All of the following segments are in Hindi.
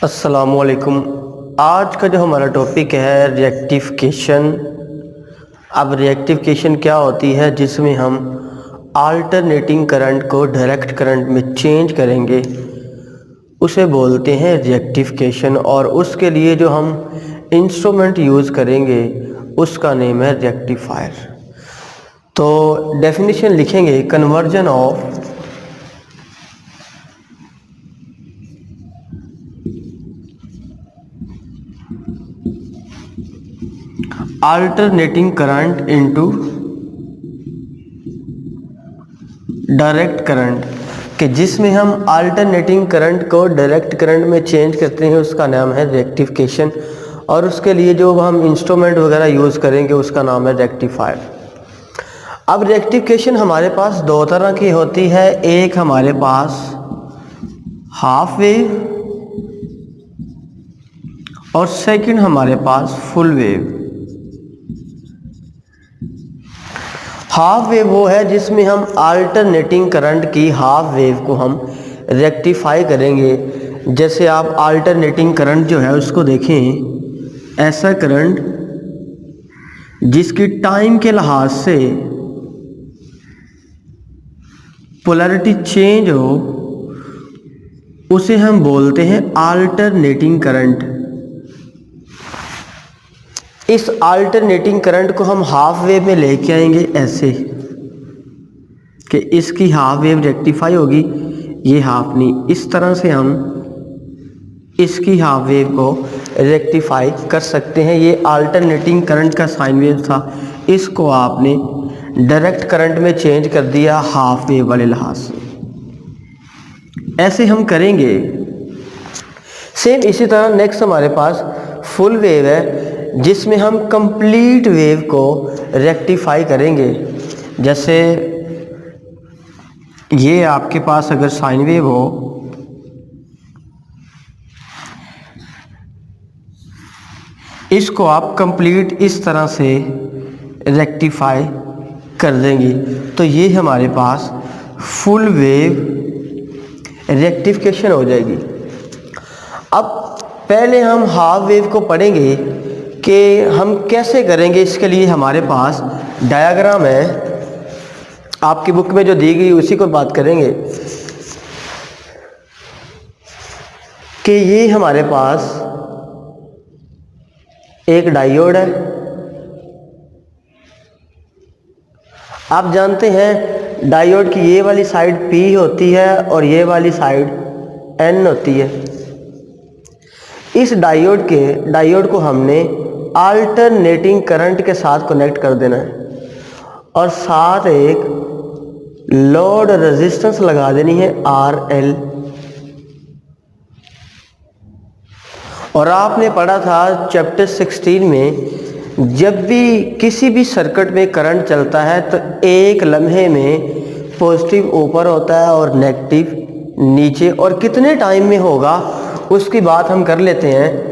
अस्सलामुअलैकुम। आज का जो हमारा टॉपिक है रिएक्टिफिकेशन। अब रिएक्टिफिकेशन क्या होती है, जिसमें हम अल्टरनेटिंग करंट को डायरेक्ट करंट में चेंज करेंगे, उसे बोलते हैं रिएक्टिफिकेशन। और उसके लिए जो हम इंस्ट्रूमेंट यूज़ करेंगे उसका नेम है रेक्टिफायर। तो डेफिनेशन लिखेंगे, conversion of alternating current into direct current, कि जिसमें हम अल्टरनेटिंग करंट को डायरेक्ट करंट में चेंज करते हैं, उसका नाम है रेक्टिफिकेशन। और उसके लिए जो हम इंस्ट्रूमेंट वगैरह यूज़ करेंगे उसका नाम है रेक्टिफायर। अब रेक्टिफिकेशन हमारे पास दो तरह की होती है। एक हमारे पास हाफ वेव और सेकंड हमारे पास फुल वेव। हाफ वेव वो है जिसमें हम अल्टरनेटिंग करंट की हाफ वेव को हम रेक्टिफाई करेंगे। जैसे आप अल्टरनेटिंग करंट जो है उसको देखें, ऐसा करंट जिसकी टाइम के लिहाज से पोलैरिटी चेंज हो, उसे हम बोलते हैं अल्टरनेटिंग करंट। इस अल्टरनेटिंग करंट को हम हाफ वेव में लेके आएंगे ऐसे कि इसकी हाफ वेव रेक्टिफाई होगी, ये हाफ नहीं। इस तरह से हम इसकी हाफ वेव को रेक्टिफाई कर सकते हैं। ये अल्टरनेटिंग करंट का साइन वेव था, इसको आपने डायरेक्ट करंट में चेंज कर दिया हाफ वेव वाले लिहाज से। ऐसे हम करेंगे। सेम इसी तरह नेक्स्ट हमारे पास फुल वेव है, जिसमें हम कंप्लीट वेव को रेक्टिफाई करेंगे। जैसे ये आपके पास अगर साइन वेव हो, इसको आप कंप्लीट इस तरह से रेक्टिफाई कर देंगे, तो ये हमारे पास फुल वेव रेक्टिफिकेशन हो जाएगी। अब पहले हम हाफ वेव को पढ़ेंगे कि हम कैसे करेंगे। इसके लिए हमारे पास डायग्राम है, आपकी बुक में जो दी गई उसी को बात करेंगे। कि ये हमारे पास एक डायोड है। आप जानते हैं डायोड की ये वाली साइड P होती है और ये वाली साइड N होती है। इस डायोड को हमने अल्टरनेटिंग करंट के साथ कनेक्ट कर देना है और साथ एक लोड रेजिस्टेंस लगा देनी है RL। और आपने पढ़ा था चैप्टर 16 में, जब भी किसी भी सर्किट में करंट चलता है तो एक लम्हे में पॉजिटिव ऊपर होता है और नेगेटिव नीचे, और कितने टाइम में होगा उसकी बात हम कर लेते हैं।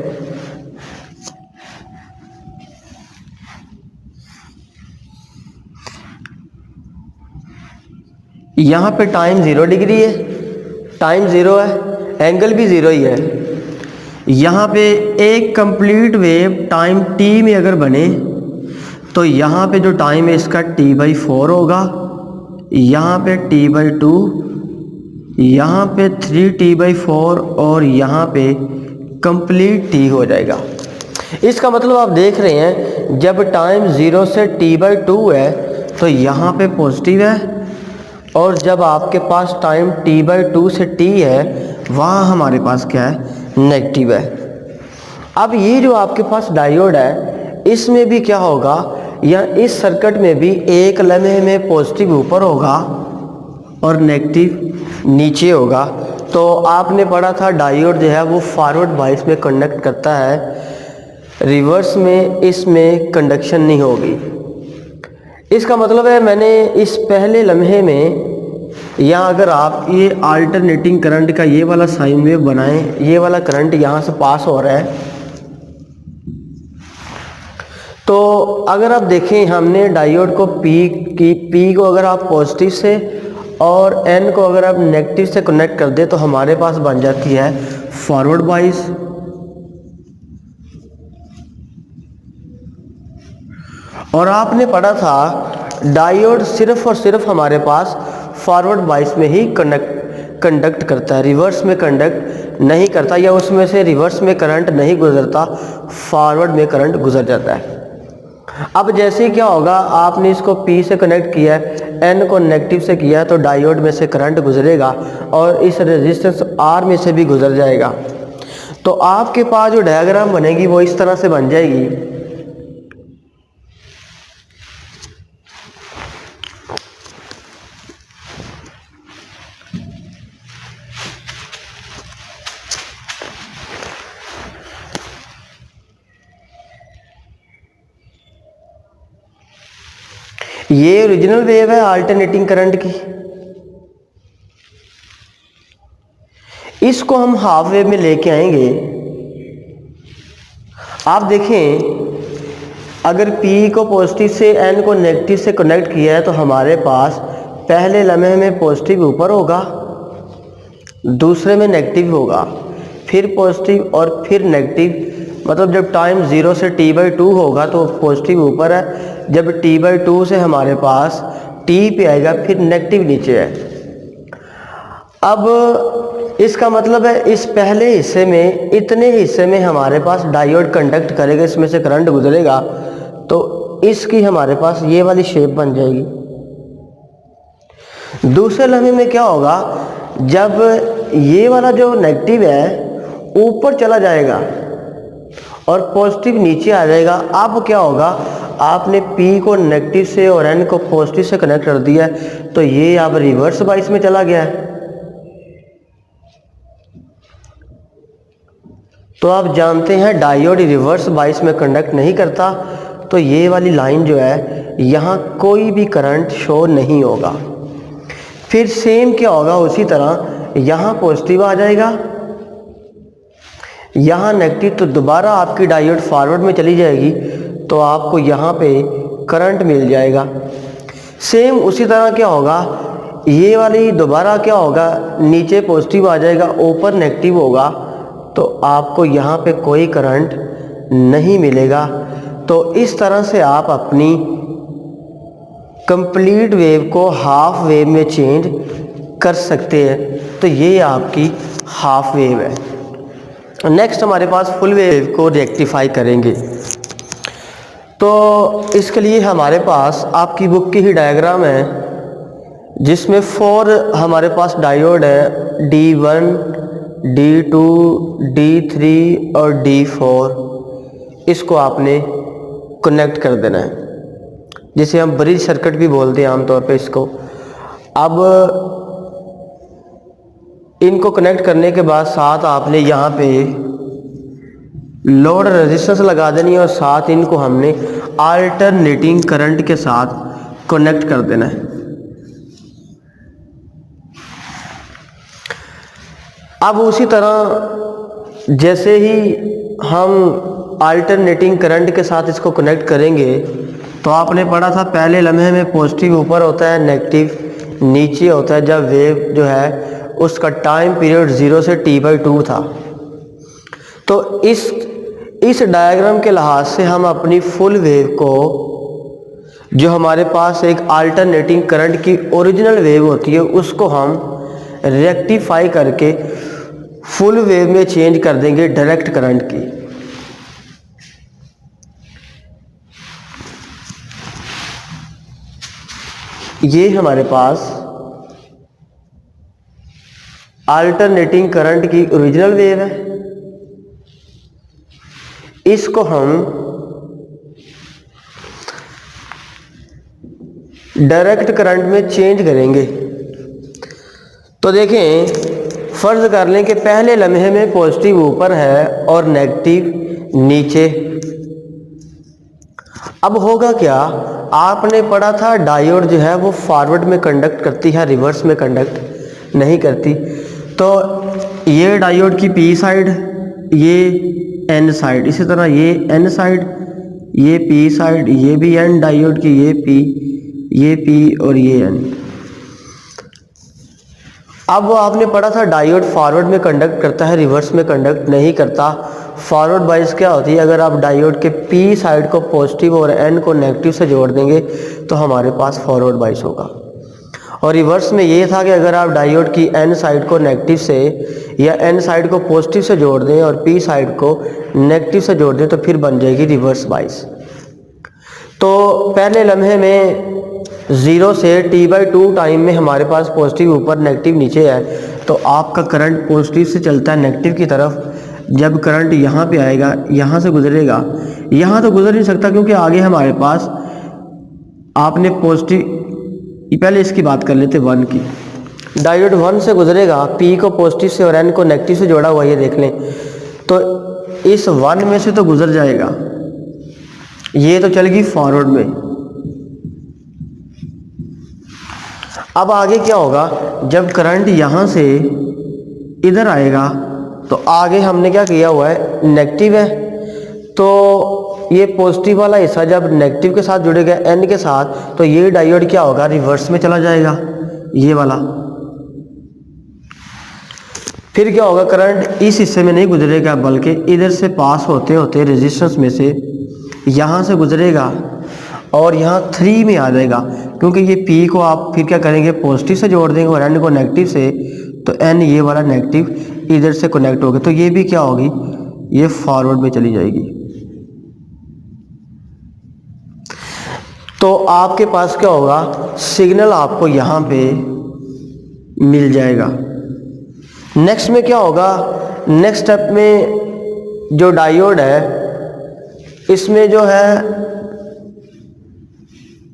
यहाँ पे टाइम 0 डिग्री है, टाइम 0 है, एंगल भी 0 ही है। यहाँ पे एक कंप्लीट वेव टाइम t में अगर बने तो यहाँ पे जो टाइम है इसका t/4 होगा, यहाँ पे t/2, यहाँ पे 3t/4 और यहाँ पे कंप्लीट t हो जाएगा। इसका मतलब आप देख रहे हैं, जब टाइम 0 से t/2 है तो यहाँ पे पॉजिटिव है, और जब आपके पास टाइम t/2 से t है वहाँ हमारे पास क्या है, नेगेटिव है। अब ये जो आपके पास डायोड है, इसमें भी क्या होगा, या इस सर्किट में भी एक लम्हे में पॉजिटिव ऊपर होगा और नेगेटिव नीचे होगा। तो आपने पढ़ा था डायोड जो है वो फॉरवर्ड बाइस में कंडक्ट करता है, रिवर्स में इसमें कंडक्शन नहीं होगी। इसका मतलब है, मैंने इस पहले लम्हे में, या अगर आप ये अल्टरनेटिंग करंट का ये वाला साइन वेव बनाएं, ये वाला करंट यहाँ से पास हो रहा है, तो अगर आप देखें हमने डायोड को P को अगर आप पॉजिटिव से और n को अगर आप नेगेटिव से कनेक्ट कर दे तो हमारे पास बन जाती है फॉरवर्ड बाइस। और आपने पढ़ा था डायोड सिर्फ और सिर्फ हमारे पास फॉरवर्ड बाइस में ही कंडक्ट करता है, रिवर्स में कंडक्ट नहीं करता, या उसमें से रिवर्स में करंट नहीं गुजरता, फॉरवर्ड में करंट गुजर जाता है। अब जैसे क्या होगा, आपने इसको P से कनेक्ट किया है, N को नेगेटिव से किया है, तो डायोड में से करंट गुजरेगा और इस रेजिस्टेंस R में से भी गुजर जाएगा। तो आपके पास जो डायग्राम बनेगी वो इस तरह से बन जाएगी। ये ओरिजिनल वेव है अल्टरनेटिंग करंट की, इसको हम हाफ वेव में लेके आएंगे। आप देखें अगर P को पॉजिटिव से N को नेगेटिव से कनेक्ट किया है तो हमारे पास पहले लम्हे में पॉजिटिव ऊपर होगा, दूसरे में नेगेटिव होगा, फिर पॉजिटिव और फिर नेगेटिव। मतलब जब टाइम 0 से T/2 होगा तो पॉजिटिव ऊपर है, जब T/2 से हमारे पास T पे आएगा फिर नेगेटिव नीचे है। अब इसका मतलब है इस पहले हिस्से में, इतने हिस्से में हमारे पास डायोड कंडक्ट करेगा, इसमें से करंट गुजरेगा, तो इसकी हमारे पास ये वाली शेप बन जाएगी। दूसरे लम्हे में क्या होगा, जब ये वाला जो नेगेटिव है ऊपर चला जाएगा और पॉजिटिव नीचे आ जाएगा। अब क्या होगा, आपने P को नेगेटिव से और N को पॉजिटिव से कनेक्ट कर दिया है, तो ये अब रिवर्स बाइस में चला गया है। तो आप जानते हैं डायोड रिवर्स बाइस में कंडक्ट नहीं करता, तो ये वाली लाइन जो है यहाँ कोई भी करंट शो नहीं होगा। फिर सेम क्या होगा, उसी तरह यहाँ पॉजिटिव आ जाएगा, यहाँ नेगेटिव, तो दोबारा आपकी डायोड फॉरवर्ड में चली जाएगी, तो आपको यहाँ पे करंट मिल जाएगा। सेम उसी तरह क्या होगा, ये वाली दोबारा क्या होगा, नीचे पॉजिटिव आ जाएगा, ऊपर नेगेटिव होगा, तो आपको यहाँ पे कोई करंट नहीं मिलेगा। तो इस तरह से आप अपनी कंप्लीट वेव को हाफ वेव में चेंज कर सकते हैं। तो ये आपकी हाफ वेव है। नेक्स्ट हमारे पास फुल वेव को रेक्टिफाई करेंगे। तो इसके लिए हमारे पास आपकी बुक की ही डायग्राम है, जिसमें 4 हमारे पास डायोड है, D1, D2, D3 और D4। इसको आपने कनेक्ट कर देना है, जिसे हम ब्रिज सर्किट भी बोलते हैं आमतौर पे इसको। अब इनको कनेक्ट करने के बाद साथ आपने यहाँ पे लोड रेजिस्टेंस लगा देनी है और साथ इनको हमने अल्टरनेटिंग करंट के साथ कनेक्ट कर देना है। अब उसी तरह जैसे ही हम अल्टरनेटिंग करंट के साथ इसको कनेक्ट करेंगे, तो आपने पढ़ा था पहले लम्हे में पॉजिटिव ऊपर होता है, नेगेटिव नीचे होता है, जब वेव जो है उसका टाइम पीरियड 0 से T/2 था। तो इस डायग्राम के लिहाज से हम अपनी फुल वेव को, जो हमारे पास एक अल्टरनेटिंग करंट की ओरिजिनल वेव होती है, उसको हम रेक्टिफाई करके फुल वेव में चेंज कर देंगे डायरेक्ट करंट की। ये हमारे पास अल्टरनेटिंग करंट की ओरिजिनल वेव है, इसको हम डायरेक्ट करंट में चेंज करेंगे। तो देखें, फर्ज कर लें कि पहले लम्हे में पॉजिटिव ऊपर है और नेगेटिव नीचे। अब होगा क्या, आपने पढ़ा था डायोड जो है वो फॉरवर्ड में कंडक्ट करती है, रिवर्स में कंडक्ट नहीं करती। तो ये डायोड की P साइड, ये N साइड, इसी तरह ये N साइड, ये P साइड, ये भी N डायोड की, ये P और ये N। अब वो आपने पढ़ा था डायोड फॉरवर्ड में कंडक्ट करता है, रिवर्स में कंडक्ट नहीं करता। फॉरवर्ड बाइस क्या होती है, अगर आप डायोड के पी साइड को पॉजिटिव और एन को नेगेटिव से जोड़ देंगे तो हमारे पास फॉरवर्ड बाइस होगा। और रिवर्स में ये था कि अगर आप डायोड की एन साइड को नेगेटिव से या एन साइड को पॉजिटिव से जोड़ दें और पी साइड को नेगेटिव से जोड़ दें तो फिर बन जाएगी रिवर्स बाइस। तो पहले लम्हे में 0 से t/2 टाइम में हमारे पास पॉजिटिव ऊपर नेगेटिव नीचे है, तो आपका करंट पॉजिटिव से चलता है नेगेटिव की तरफ। जब करंट यहाँ पे आएगा, यहाँ से गुजरेगा, यहाँ तो गुजर नहीं सकता क्योंकि आगे हमारे पास आपने पॉजिटिव, पहले इसकी बात कर लेते 1 की। डायोड 1 से गुजरेगा, P को पॉजिटिव से और N को नेगेटिव से जोड़ा हुआ, ये देख लें। तो इस 1 में से तो गुजर जाएगा, ये तो चलेगी फॉरवर्ड में। अब आगे क्या होगा, जब करंट यहाँ से इधर आएगा तो आगे हमने क्या किया हुआ है, नेगेटिव है, तो ये पॉजिटिव वाला हिस्सा जब नेगेटिव के साथ जुड़ेगा एन के साथ, तो ये डायोड क्या होगा, रिवर्स में चला जाएगा, ये वाला। फिर क्या होगा, करंट इस हिस्से में नहीं गुजरेगा बल्कि इधर से पास होते होते रेजिस्टेंस में से यहाँ से गुजरेगा और यहाँ 3 में आ जाएगा, क्योंकि ये P को आप फिर क्या करेंगे, पॉजिटिव से जोड़ देंगे और N को नेगेटिव से, तो N ये वाला नेगेटिव इधर से कनेक्ट होगा, तो ये भी क्या होगी, ये फॉरवर्ड में चली जाएगी। तो आपके पास क्या होगा, सिग्नल आपको यहाँ पे मिल जाएगा। नेक्स्ट में क्या होगा, नेक्स्ट स्टेप में जो डायोड है इसमें जो है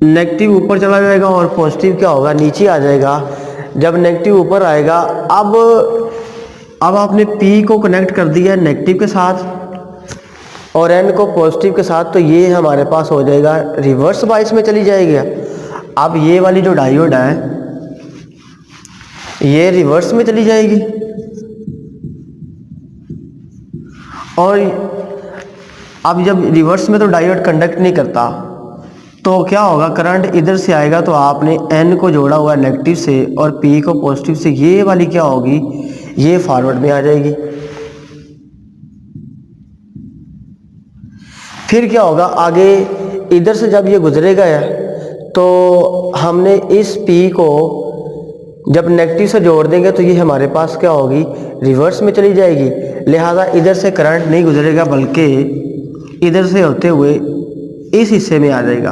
नेगेटिव ऊपर चला जाएगा और पॉजिटिव क्या होगा, नीचे आ जाएगा। जब नेगेटिव ऊपर आएगा, अब आपने P को कनेक्ट कर दिया है नेगेटिव के साथ और N को पॉजिटिव के साथ, तो ये हमारे पास हो जाएगा रिवर्स बाइस में चली जाएगी। अब ये वाली जो डायोड है ये रिवर्स में चली जाएगी और अब जब रिवर्स में तो डायोड कंडक्ट नहीं करता, तो क्या होगा, करंट इधर से आएगा तो आपने N को जोड़ा हुआ है नेगेटिव से और P को पॉजिटिव से, ये वाली क्या होगी, ये फॉरवर्ड में आ जाएगी। फिर क्या होगा, आगे इधर से जब ये गुजरेगा तो हमने इस P को जब नेगेटिव से जोड़ देंगे तो ये हमारे पास क्या होगी, रिवर्स में चली जाएगी। लिहाजा इधर से करंट नहीं गुजरेगा बल्कि इधर से होते हुए इस हिस्से में आ जाएगा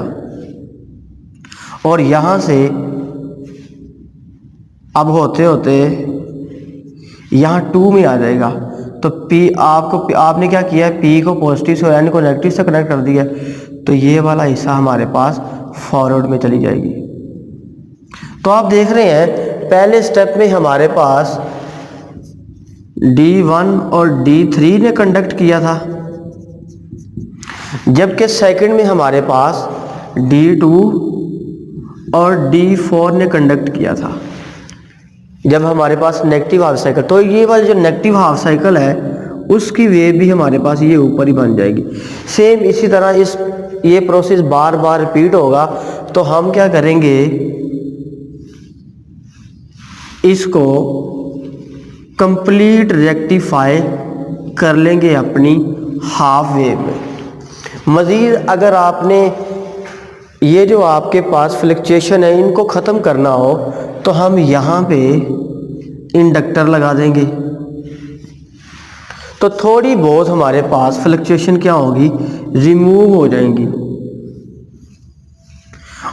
और यहाँ से अब होते होते यहाँ 2 में आ जाएगा। तो आपने क्या किया है, P को पॉजिटिव से और N को नेगेटिव से कनेक्ट कर दिया, तो ये वाला हिस्सा हमारे पास फॉरवर्ड में चली जाएगी। तो आप देख रहे हैं पहले स्टेप में हमारे पास D1 और D3 ने कंडक्ट किया था, जबकि सेकंड में हमारे पास D2 और D4 ने कंडक्ट किया था जब हमारे पास नेगेटिव हाफ साइकिल। तो ये वाली जो नेगेटिव हाफ साइकिल है उसकी वेव भी हमारे पास ये ऊपर ही बन जाएगी। सेम इसी तरह ये प्रोसेस बार बार रिपीट होगा। तो हम क्या करेंगे, इसको कंप्लीट रेक्टिफाई कर लेंगे अपनी हाफ वेव में। मज़ीद अगर आपने ये जो आपके पास फ्लक्चुएशन है इनको ख़त्म करना हो तो हम यहाँ पे इंडक्टर लगा देंगे, तो थोड़ी बहुत हमारे पास फ्लक्चुएशन क्या होगी, रिमूव हो जाएंगी।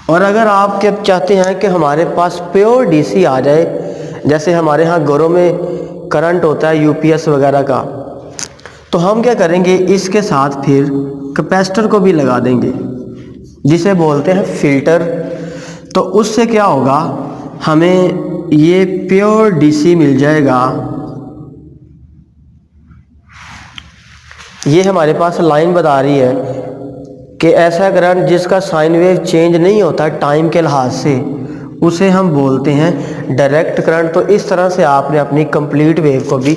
और अगर आप क्या चाहते हैं कि हमारे पास प्योर डीसी आ जाए, जैसे हमारे यहाँ घरों में करंट होता है यूपीएस वगैरह का, तो हम क्या करेंगे, इसके साथ फिर कैपेसिटर को भी लगा देंगे जिसे बोलते हैं फिल्टर। तो उससे क्या होगा, हमें ये प्योर डीसी मिल जाएगा। ये हमारे पास लाइन बता रही है कि ऐसा करंट जिसका साइन वेव चेंज नहीं होता टाइम के लिहाज से, उसे हम बोलते हैं डायरेक्ट करंट। तो इस तरह से आपने अपनी कंप्लीट वेव को भी